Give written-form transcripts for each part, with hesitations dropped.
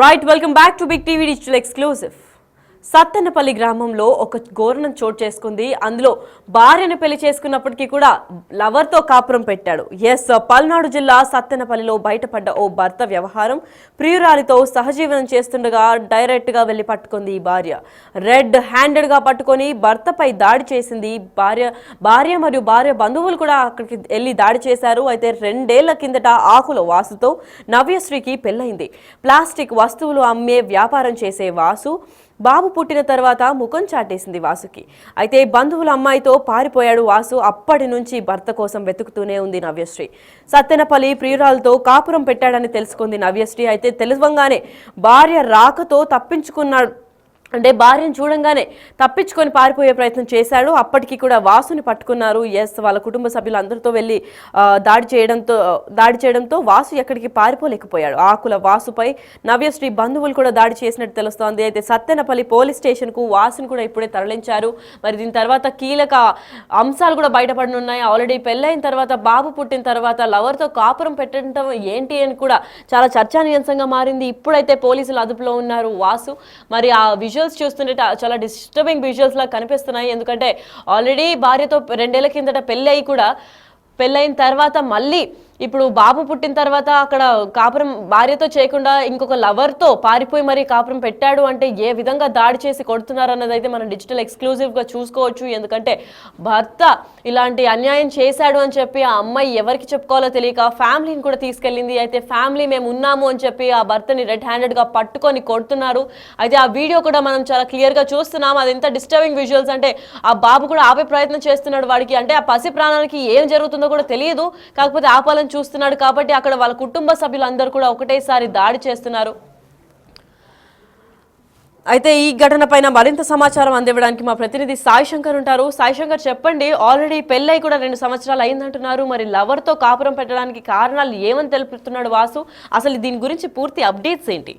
Right, welcome back to big TV digital exclusive. Sattenapalli గ్రామంలో ఒక ఘోరణం చోటు చేసుకుంది. అందులో భార్యను పెళ్లి చేసుకున్నప్పటికీ కూడా లవర్తో కాపురం పెట్టాడు. పల్నాడు జిల్లా సత్తెనపల్లిలో బయటపడ్డ ఓ భర్త వ్యవహారం. ప్రియురాలితో సహజీవనం చేస్తుండగా డైరెక్ట్ గా వెళ్లి పట్టుకుంది ఈ భార్య. రెడ్ హ్యాండెడ్ గా పట్టుకొని భర్తపై దాడి చేసింది భార్య మరియు భార్య బంధువులు కూడా అక్కడికి వెళ్లి దాడి చేశారు. అయితే 2 ఏళ్ల కిందట ఆకుల వాసుతో నవ్యశ్రీకి పెళ్లైంది. ప్లాస్టిక్ వస్తువులు అమ్మే వ్యాపారం చేసే వాసు బాబు పుట్టిన తర్వాత ముఖం చాటేసింది వాసుకి. అయితే బంధువుల అమ్మాయితో పారిపోయాడు వాసు. అప్పటి నుంచి భర్త కోసం వెతుకుతూనే ఉంది నవ్యశ్రీ. సత్తెనపల్లి ప్రియురాలతో కాపురం పెట్టాడని తెలుసుకుంది నవ్యశ్రీ. అయితే తెలుసుగానే భార్య రాకతో తప్పించుకున్నాడు. అంటే భార్యను చూడంగానే తప్పించుకొని పారిపోయే ప్రయత్నం చేశాడు. అప్పటికి కూడా వాసుని పట్టుకున్నారు. వాళ్ళ కుటుంబ సభ్యులందరితో వెళ్ళి దాడి చేయడంతో వాసు ఎక్కడికి పారిపోలేకపోయాడు. ఆకుల వాసుపై నవ్యశ్రీ బంధువులు కూడా దాడి చేసినట్టు తెలుస్తోంది. అయితే సత్తెనపల్లి పోలీస్ స్టేషన్ కు వాసుని కూడా ఇప్పుడే తరలించారు. మరి దీని తర్వాత కీలక అంశాలు కూడా బయటపడనున్నాయి. ఆల్రెడీ పెళ్ళైన తర్వాత బాబు పుట్టిన తర్వాత లవర్తో కాపురం పెట్టడం ఏంటి అని కూడా చాలా చర్చానీయాంశంగా మారింది. ఇప్పుడైతే పోలీసులు అదుపులో ఉన్నారు వాసు. మరి ఆ విజువల్స్ చూస్తుంటే చాలా డిస్టర్బింగ్ విజువల్స్ లా కనిపిస్తున్నాయి. ఎందుకంటే ఆల్రెడీ భార్యతో 2 ఏళ్ల కిందట పెళ్ళైన తర్వాత మళ్ళీ ఇప్పుడు బాబు పుట్టిన తర్వాత అక్కడ కాపురం భార్యతో చేయకుండా ఇంకొక లవర్తో పారిపోయి మరి కాపురం పెట్టాడు అంటే ఏ విధంగా దాడి చేసి కొడుతున్నారు అన్నది అయితే మనం డిజిటల్ ఎక్స్క్లూజివ్గా చూసుకోవచ్చు. ఎందుకంటే భర్త ఇలాంటి అన్యాయం చేశాడు అని చెప్పి ఆ అమ్మాయి ఎవరికి చెప్పుకోవాలో తెలియక ఫ్యామిలీని కూడా తీసుకెళ్ళింది. అయితే ఫ్యామిలీ మేము ఉన్నాము అని చెప్పి ఆ భర్తని రెడ్ హ్యాండెడ్గా పట్టుకొని కొడుతున్నారు. అయితే ఆ వీడియో కూడా మనం చాలా క్లియర్గా చూస్తున్నాం. అది ఎంత డిస్టర్బింగ్ విజువల్స్ అంటే ఆ బాబు కూడా ఆపే ప్రయత్నం చేస్తున్నాడు. వాడికి అంటే ఆ పసి ప్రాణానికి ఏం జరుగుతుందో కూడా తెలియదు. కాకపోతే ఆపాలని చూస్తున్నాడు కాబట్టి అక్కడ వాళ్ళ కుటుంబ సభ్యులందరూ కూడా ఒకటేసారి దాడి చేస్తున్నారు. అయితే ఈ ఘటన పైన మరింత సమాచారం అందివ్వడానికి మా ప్రతినిధి సాయి శంకర్ ఉంటారు. సాయి శంకర్, చెప్పండి. ఆల్రెడీ పెళ్ళై కూడా 2 సంవత్సరాలు అయిందంటున్నారు. మరి లవర్ తో కాపురం పెట్టడానికి కారణాలు ఏమని తెలుపుతున్నాడు వాసు? అసలు దీని గురించి పూర్తి అప్డేట్స్ ఏంటి?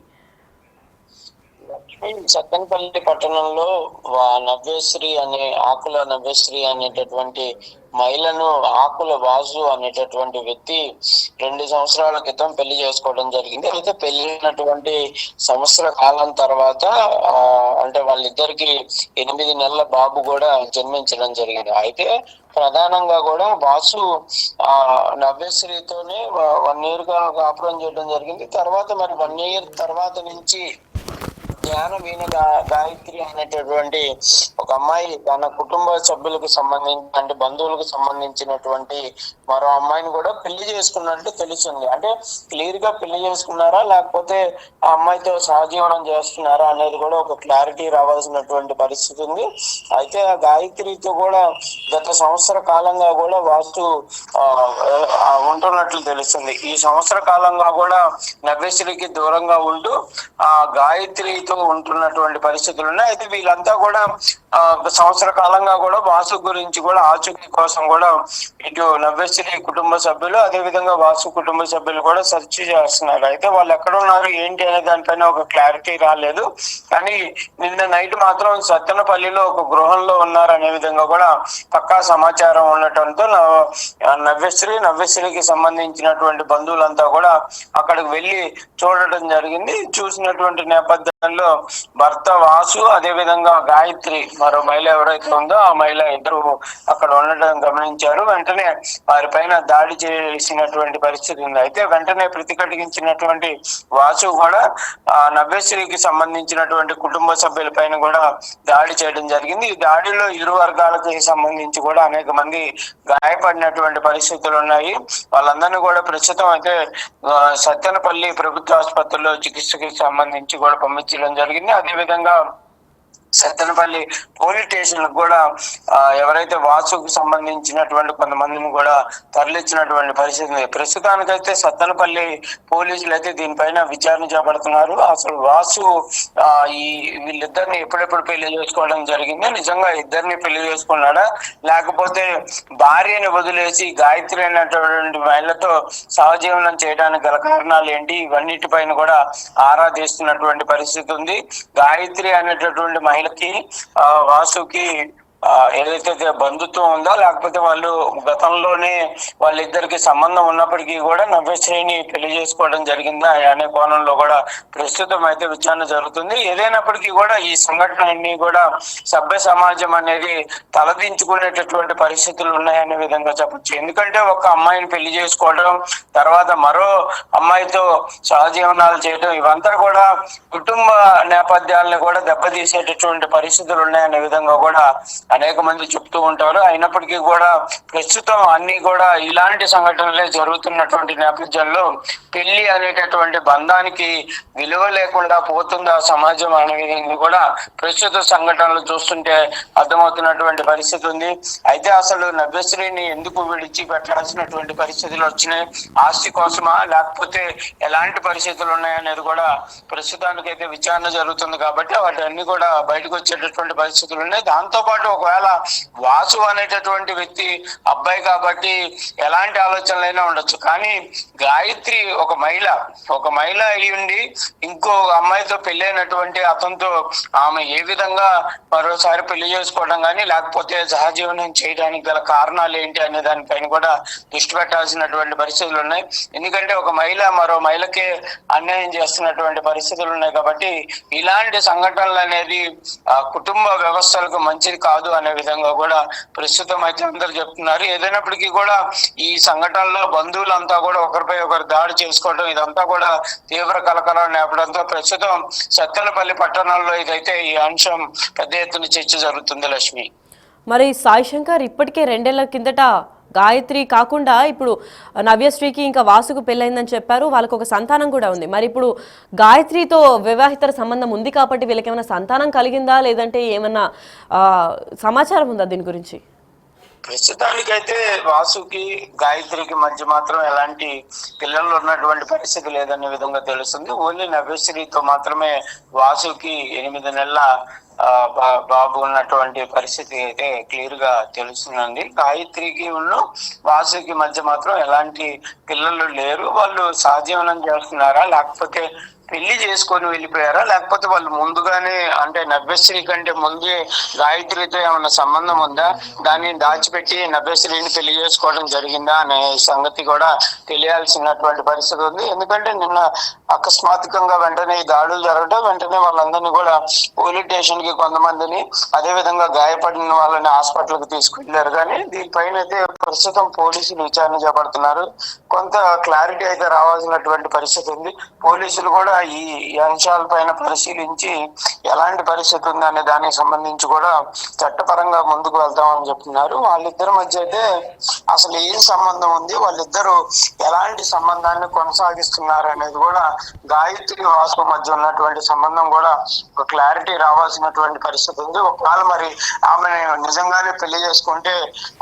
సత్తెనపల్లి పట్టణంలో ఆకుల నవ్యశ్రీ అనేటటువంటి మహిళను ఆకుల వాసు అనేటటువంటి వ్యక్తి 2 సంవత్సరాల క్రితం పెళ్లి చేసుకోవడం జరిగింది. అయితే పెళ్లినటువంటి సంవత్సర కాలం తర్వాత అంటే వాళ్ళిద్దరికి 8 నెలల బాబు కూడా జన్మించడం జరిగింది. అయితే ప్రధానంగా కూడా వాసు నవ్యశ్రీతోనే 1 year గా కాపురం చేయడం జరిగింది. తర్వాత మరి 1 year తర్వాత నుంచి జ్ఞానవీణ గాయత్రి అనేటటువంటి ఒక అమ్మాయి తన కుటుంబ సభ్యులకు సంబంధించి అంటే బంధువులకు సంబంధించినటువంటి మరో అమ్మాయిని కూడా పెళ్లి చేసుకున్నట్టు తెలుస్తుంది. అంటే క్లియర్ గా పెళ్లి చేసుకున్నారా లేకపోతే ఆ అమ్మాయితో సహజీవనం చేస్తున్నారా అనేది కూడా ఒక క్లారిటీ రావాల్సినటువంటి పరిస్థితి ఉంది. అయితే ఆ గాయత్రితో కూడా గత సంవత్సర కాలంగా కూడా వాస్తు ఉంటున్నట్లు తెలుస్తుంది. ఈ సంవత్సర కాలంగా కూడా నవ్యశ్రీకి దూరంగా ఉంటూ ఆ గాయత్రితో ఉంటున్నటువంటి పరిస్థితులు ఉన్నాయి. అయితే వీళ్ళంతా కూడా సంవత్సర కాలంగా కూడా వాసు గురించి కూడా ఆచూకీ కోసం కూడా ఇటు నవ్యశ్రీ కుటుంబ సభ్యులు అదే విధంగా వాసు కుటుంబ సభ్యులు కూడా సెర్చ్ చేస్తున్నారు. అయితే వాళ్ళు ఎక్కడ ఉన్నారు ఏంటి అనే దానిపైన ఒక క్లారిటీ రాలేదు. కానీ నిన్న నైట్ మాత్రం సత్తెనపల్లిలో ఒక గృహంలో ఉన్నారు అనే విధంగా కూడా పక్కా సమాచారం ఉండటంతో నవ్యశ్రీకి సంబంధించినటువంటి బంధువులంతా కూడా అక్కడికి వెళ్ళి చూడటం జరిగింది. చూసినటువంటి నేపథ్యంలో భర్త వాసు అదే విధంగా గాయత్రి మరో మహిళ ఎవరైతే ఉందో ఆ మహిళ ఇద్దరు అక్కడ ఉండటం గమనించారు. వెంటనే వారి పైన దాడి చేసినటువంటి పరిస్థితి ఉంది. అయితే వెంటనే ప్రతిఘటించినటువంటి వాసు కూడా నవ్యశ్రీకి సంబంధించినటువంటి కుటుంబ సభ్యుల పైన కూడా దాడి చేయడం జరిగింది. ఈ దాడిలో ఇరు వర్గాలకు సంబంధించి కూడా అనేక మంది గాయపడినటువంటి పరిస్థితులు ఉన్నాయి. వాళ్ళందరినీ కూడా ప్రస్తుతం అయితే సత్తెనపల్లి ప్రభుత్వ ఆసుపత్రిలో చికిత్సకి సంబంధించి కూడా పంపించడం జరిగింది. అదే విధంగా సత్తెనపల్లి పోలీస్ స్టేషన్ కూడా ఎవరైతే వాసుకు సంబంధించినటువంటి కొంతమందిని కూడా తరలించినటువంటి పరిస్థితి. ప్రస్తుతానికైతే సత్తెనపల్లి పోలీసులు అయితే దీనిపైన విచారణ చేపడుతున్నారు. అసలు వాసు వీళ్ళిద్దరిని ఎప్పుడెప్పుడు పెళ్లి చేసుకోవడం జరిగింది, నిజంగా ఇద్దరిని పెళ్లి చేసుకున్నాడా లేకపోతే భార్యని వదిలేసి గాయత్రి అనేటువంటి మహిళతో సహజీవనం చేయడానికి గల కారణాలు ఏంటి, ఇవన్నిటిపైన కూడా ఆరా తీస్తున్నటువంటి పరిస్థితి ఉంది. గాయత్రి అనేటటువంటి మహిళకి వాసుకి ఏదైతే బంధుత్వం ఉందో, లేకపోతే వాళ్ళు గతంలోనే వాళ్ళిద్దరికి సంబంధం ఉన్నప్పటికీ కూడా నవ్యశ్రీని పెళ్లి చేసుకోవడం జరిగిందా అనే కోణంలో కూడా ప్రస్తుతం అయితే విచారణ జరుగుతుంది. ఏదైనప్పటికీ కూడా ఈ సంఘటనలన్నీ కూడా సభ్య సమాజం అనేది తలదించుకునేటటువంటి పరిస్థితులు ఉన్నాయనే విధంగా చెప్పచ్చు. ఎందుకంటే ఒక అమ్మాయిని పెళ్లి చేసుకోవడం, తర్వాత మరో అమ్మాయితో సహజీవనాలు చేయడం, ఇవంతా కూడా కుటుంబ నేపథ్యాలను కూడా దెబ్బతీసేటటువంటి పరిస్థితులు ఉన్నాయనే విధంగా కూడా అనేక మంది చెప్తూ ఉంటారు. అయినప్పటికీ కూడా ప్రస్తుతం అన్ని కూడా ఇలాంటి సంఘటనలే జరుగుతున్నటువంటి నేపథ్యంలో పెళ్లి అనేటటువంటి బంధానికి విలువ లేకుండా పోతుందా సమాజం అనే విధంగా కూడా ప్రస్తుత సంఘటనలు చూస్తుంటే అర్థమవుతున్నటువంటి పరిస్థితి ఉంది. అయితే అసలు నవ్యశ్రీని ఎందుకు విడిచిపెట్టాల్సినటువంటి పరిస్థితులు వచ్చినాయి? ఆస్తి కోసమా, లేకపోతే ఎలాంటి పరిస్థితులు ఉన్నాయనేది కూడా ప్రస్తుతానికి అయితే విచారణ జరుగుతుంది. కాబట్టి వాటన్ని కూడా బయటకు వచ్చేటటువంటి పరిస్థితులు ఉన్నాయి. దాంతో పాటు ఒకవేళ వాసు అనేటటువంటి వ్యక్తి అబ్బాయి కాబట్టి ఎలాంటి ఆలోచనలైనా ఉండొచ్చు, కానీ గాయత్రి ఒక మహిళ అయి ఉండి ఇంకో అమ్మాయితో పెళ్ళైనటువంటి అతనితో ఆమె ఏ విధంగా మరోసారి పెళ్లి చేసుకోవడం కానీ, లేకపోతే సహజీవనం చేయడానికి గల కారణాలు ఏంటి అనే దానిపైన కూడా దృష్టి పెట్టాల్సినటువంటి పరిస్థితులు ఉన్నాయి. ఎందుకంటే ఒక మహిళ మరో మహిళకే అన్యాయం చేస్తున్నటువంటి పరిస్థితులు ఉన్నాయి. కాబట్టి ఇలాంటి సంఘటనలు అనేది కుటుంబ వ్యవస్థలకు మంచిది కాదు అనే విధంగా కూడా ప్రస్తుతం అయితే అందరు చెప్తున్నారు. ఏదైనప్పటికీ కూడా ఈ సంఘటనలో బంధువులంతా కూడా ఒకరిపై ఒకరు దాడి చేసుకోవడం, ఇదంతా కూడా తీవ్ర కలకలం నేపడంతో ప్రస్తుతం సత్తెనపల్లి పట్టణంలో ఇదైతే ఈ అంశం పెద్ద ఎత్తున చర్చ జరుగుతుంది. లక్ష్మి, మరి సాయి శంకర్ ఇప్పటికే 2 ఏళ్ల కిందట గాయత్రి కాకుండా ఇప్పుడు నవ్యశ్రీకి ఇంకా వాసుకు పెళ్ళైందని చెప్పారు. వాళ్ళకు ఒక సంతానం కూడా ఉంది. మరి ఇప్పుడు గాయత్రితో వివాహితర సంబంధం ఉంది కాబట్టి వీళ్ళకి ఏమైనా సంతానం కలిగిందా, లేదంటే ఏమన్నా సమాచారం ఉందా దీని గురించి? ప్రస్తుతానికైతే వాసుకి గాయత్రికి మధ్య మాత్రం ఎలాంటి పిల్లలు ఉన్నటువంటి పరిస్థితి లేదనే విధంగా తెలుస్తుంది. ఓన్లీ నవ్యశ్రీతో మాత్రమే వాసుకి 8 నెలల బాబు ఉన్నటువంటి పరిస్థితి అయితే క్లియర్ గా తెలుస్తుందండి. గాయత్రికి వాసుకి మధ్య మాత్రం ఎలాంటి పిల్లలు లేరు. వాళ్ళు సహజీవనం చేస్తున్నారా, లేకపోతే పెళ్లి చేసుకొని వెళ్ళిపోయారా, లేకపోతే వాళ్ళు ముందుగానే అంటే నవ్యశ్రీ కంటే ముందే గాయత్రితో ఏమైనా సంబంధం ఉందా, దాన్ని దాచిపెట్టి నవ్యశ్రీని పెళ్లి చేసుకోవడం జరిగిందా అనే సంగతి కూడా తెలియాల్సినటువంటి పరిస్థితి ఉంది. ఎందుకంటే నిన్న అకస్మాత్తుగా వెంటనే ఈ దాడులు జరగడం, వెంటనే వాళ్ళందరినీ కూడా పోలీస్ స్టేషన్ కి కొంతమందిని, అదే విధంగా గాయపడిన వాళ్ళని హాస్పిటల్ కి తీసుకెళ్లారు. కానీ దీనిపైన అయితే ప్రస్తుతం పోలీసులు విచారణ చేపడుతున్నారు. కొంత క్లారిటీ అయితే రావాల్సినటువంటి పరిస్థితి ఉంది. పోలీసులు కూడా ఈ అంశాలపైన పరిశీలించి ఎలాంటి పరిస్థితి ఉంది అనే దానికి సంబంధించి కూడా చట్టపరంగా ముందుకు వెళ్తామని చెప్తున్నారు. వాళ్ళిద్దరి మధ్య అయితే అసలు ఏం సంబంధం ఉంది, వాళ్ళిద్దరు ఎలాంటి సంబంధాన్ని కొనసాగిస్తున్నారు అనేది కూడా, గాయత్రి వాసు మధ్య ఉన్నటువంటి సంబంధం కూడా ఒక క్లారిటీ రావాల్సినటువంటి పరిస్థితి ఉంది. ఒకవేళ మరి ఆమె నిజంగానే పెళ్లి చేసుకుంటే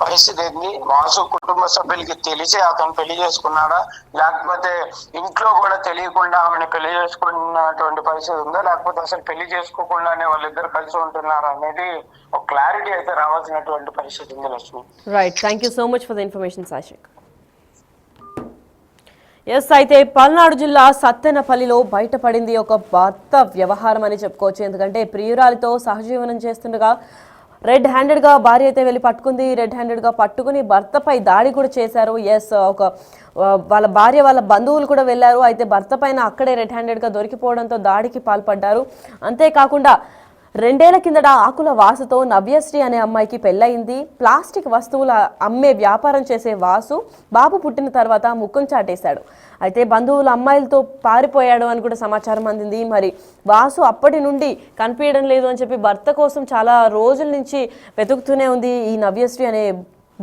పరిస్థితి ఏంది? వాసు కుటుంబ సభ్యులకి తెలిసి అతను పెళ్లి చేసుకున్నాడా, లేకపోతే ఇంట్లో కూడా తెలియకుండా ఆమెను పెళ్లి చేసుకున్నటువంటి పరిస్థితి ఉందా, లేకపోతే అసలు పెళ్లి చేసుకోకుండానే వాళ్ళిద్దరు కలిసి ఉంటున్నారా అనేది ఒక క్లారిటీ అయితే రావాల్సినటువంటి పరిస్థితి ఉంది. Lakshmi, right, thank you so much for the information Sashik. Yes, అయితే పల్నాడు జిల్లా సత్తెనపల్లిలో బయటపడింది ఒక భర్త వ్యవహారం అని చెప్పుకోవచ్చు. ఎందుకంటే ప్రియురాలితో సహజీవనం చేస్తుండగా రెడ్ హ్యాండెడ్గా భార్య అయితే వెళ్ళి పట్టుకుంది. రెడ్ హ్యాండెడ్గా పట్టుకుని భర్తపై దాడి కూడా చేశారు. ఎస్, వాళ్ళ భార్య వాళ్ళ బంధువులు కూడా వెళ్ళారు. అయితే భర్త పైన అక్కడే రెడ్ హ్యాండెడ్గా దొరికిపోవడంతో దాడికి పాల్పడ్డారు. అంతేకాకుండా 2 ఏళ్ల కిందట ఆకుల వాసుతో నవ్యశ్రీ అనే అమ్మాయికి పెళ్ళయింది. ప్లాస్టిక్ వస్తువుల అమ్మే వ్యాపారం చేసే వాసు బాబు పుట్టిన తర్వాత ముక్కును చాటేశాడు. అయితే బంధువుల అమ్మాయిలతో పారిపోయాడు అని కూడా సమాచారం అందింది. మరి వాసు అప్పటి నుండి కనిపించడం లేదు అని చెప్పి భర్త కోసం చాలా రోజుల నుంచి వెతుకుతూనే ఉంది ఈ నవ్యశ్రీ అనే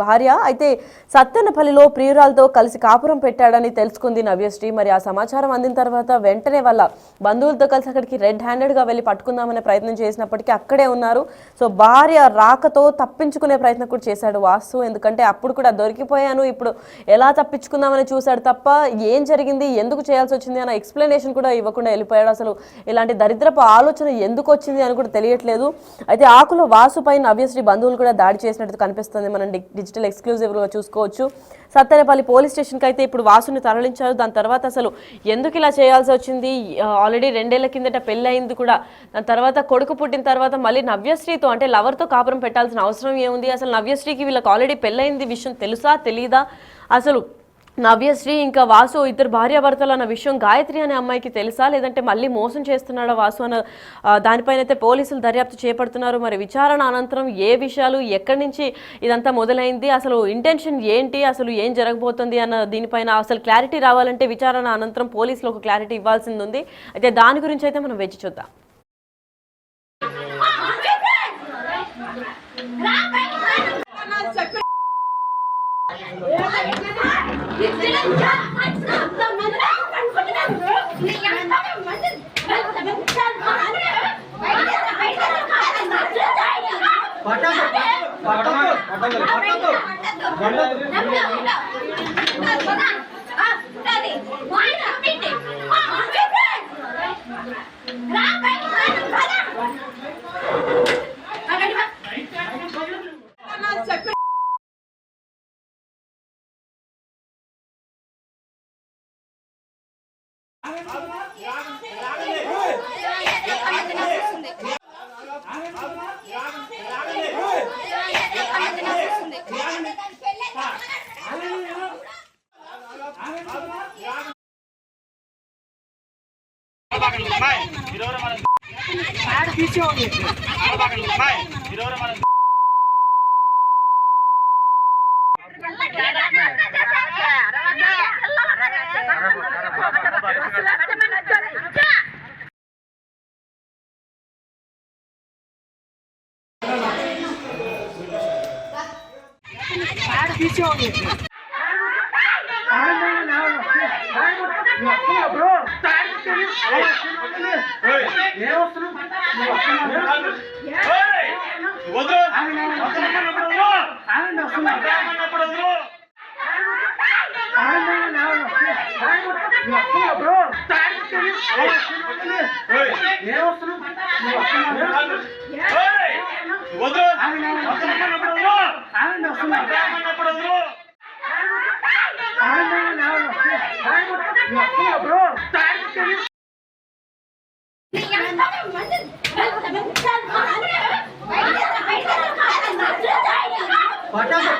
భార్య. అయితే సత్తెనపల్లిలో ప్రియురాలతో కలిసి కాపురం పెట్టాడని తెలుసుకుంది నవ్యశ్రీ. మరి ఆ సమాచారం అందిన తర్వాత వెంటనే వాళ్ళ బంధువులతో కలిసి అక్కడికి రెడ్ హ్యాండెడ్గా వెళ్ళి పట్టుకుందామనే ప్రయత్నం చేసినప్పటికీ అక్కడే ఉన్నారు. సో భార్య రాకతో తప్పించుకునే ప్రయత్నం కూడా చేశాడు వాసు. ఎందుకంటే అప్పుడు కూడా దొరికిపోయాను, ఇప్పుడు ఎలా తప్పించుకుందామని చూశాడు తప్ప ఏం జరిగింది, ఎందుకు చేయాల్సి వచ్చింది అన్న ఎక్స్ప్లెనేషన్ కూడా ఇవ్వకుండా వెళ్ళిపోయాడు. అసలు ఇలాంటి దరిద్రపు ఆలోచన ఎందుకు వచ్చింది అని కూడా తెలియట్లేదు. అయితే ఆకుల వాసు పై నవ్యశ్రీ బంధువులు కూడా దాడి చేసినట్టు కనిపిస్తుంది. మనం డిజిటల్ ఎక్స్క్లూజివ్గా చూసుకోవచ్చు. సత్తెనపల్లి పోలీస్ స్టేషన్కి అయితే ఇప్పుడు వాసుని తరలించారు. దాని తర్వాత అసలు ఎందుకు ఇలా చేయాల్సి వచ్చింది, ఆల్రెడీ 2 ఏళ్ల కిందట పెళ్ళి అయింది కూడా, దాని తర్వాత కొడుకు పుట్టిన తర్వాత మళ్ళీ నవ్యశ్రీతో అంటే లవర్తో కాపురం పెట్టాల్సిన అవసరం ఏముంది, అసలు నవ్యశ్రీకి వీళ్ళకి ఆల్రెడీ పెళ్ళయింది విషయం తెలుసా తెలీదా, అసలు నవ్యశ్రీ ఇంకా వాసు ఇద్దరు భార్యాభర్తలు అన్న విషయం గాయత్రి అనే అమ్మాయికి తెలుసా, లేదంటే మళ్ళీ మోసం చేస్తున్నాడా వాసు అన్న దానిపైన అయితే పోలీసులు దర్యాప్తు చేపడుతున్నారు. మరి విచారణ అనంతరం ఏ విషయాలు ఎక్కడి నుంచి ఇదంతా మొదలైంది, అసలు ఇంటెన్షన్ ఏంటి, అసలు ఏం జరగబోతుంది అన్న దీనిపైన అసలు క్లారిటీ రావాలంటే విచారణ అనంతరం పోలీసులు ఒక క్లారిటీ ఇవ్వాల్సింది ఉంది. అయితే దాని గురించి అయితే మనం వేచి చూద్దాం. పటాసు